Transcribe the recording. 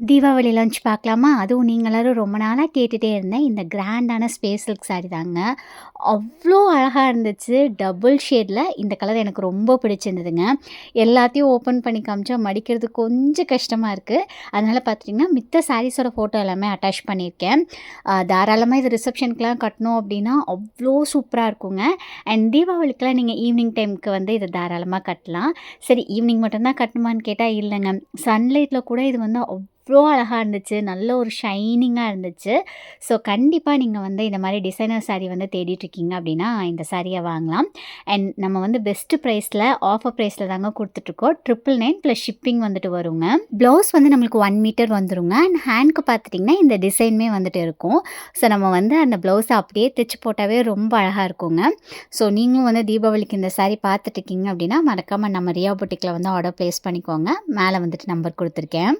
Deepavali lunch பார்க்கலாமா? அதுவும் நீங்க எல்லாரும் ரொம்ப நாளா கேட்டுட்டே இருந்த இந்த கிராண்டான ஸ்பேஸ் சில்க் சாரி தாங்க. அவ்ளோ அழகா இருந்துச்சு. டபுள் ஷேட்ல இந்த கலர் எனக்கு ரொம்ப பிடிச்சிருந்ததுங்க. எல்லாத்தையும் ஓப்பன் பண்ணி காமிச்சா மடிக்கிறது கொஞ்சம் கஷ்டமா இருக்கு. அதனால பார்த்துட்டிங்கன்னா, மித்த சாரீஸோட ஃபோட்டோ எல்லாமே அட்டாச் பண்ணியிருக்கேன். தாராளமா இது ரிசப்ஷனுக்குலாம் கட்டணும் அப்டின்னா, அவ்ளோ சூப்பரா இருக்குங்க. அண்ட் தீபாவளிக்குலாம் நீங்க ஈவினிங் டைம்க்கு வந்து இத தாராளமா கட்டலாம். சரி ஈவினிங் மட்டும் தான் கட்டணுமான்னு கேட்டா இல்லங்க. சன்லைட்ல கூட இது வந்து அவ்ளோ அழகா இருந்துச்சு. நல்ல ஒரு ஷைனிங்கா இருந்துச்சு. ஸோ கண்டிப்பா நீங்க வந்து இந்த மாரி டிசைனர் சாரி வந்து தேடிட்டுருக்கீங்க அப்டின்னா, இந்த சாரிய வாங்கலாம். அண்ட் நம்ம வந்து பெஸ்ட் ப்ரைஸ்ல ஆஃபர் ப்ரைஸ்ல தாங்க குடுத்துட்ருக்கோம். 999 ப்ளஸ் ஷிப்பிங் வந்துட்டு வருங்க. ப்ளவுஸ் வந்து நம்மளுக்கு 1 மீட்டர் வந்துருங்க. அண்ட் ஹேண்ட்க்கு பார்த்துட்டிங்கன்னா, இந்த டிசைனுமே வந்துட்டு இருக்கும். ஸோ நம்ம வந்து அந்த ப்ளவுஸ அப்படியே தச்சு போட்டாவே ரொம்ப அழகா இருக்குங்க. ஸோ நீங்களும் வந்து தீபாவளிக்கு இந்த சாரி பார்த்துட்ருக்கீங்க அப்டின்னா, மறக்காம நம்ம ரியா பொட்டிக்ல வந்து ஆர்டர் பிளேஸ் பண்ணிக்கோங்க. மேல வந்துட்டு நம்பர் குடுத்துருக்கேன்.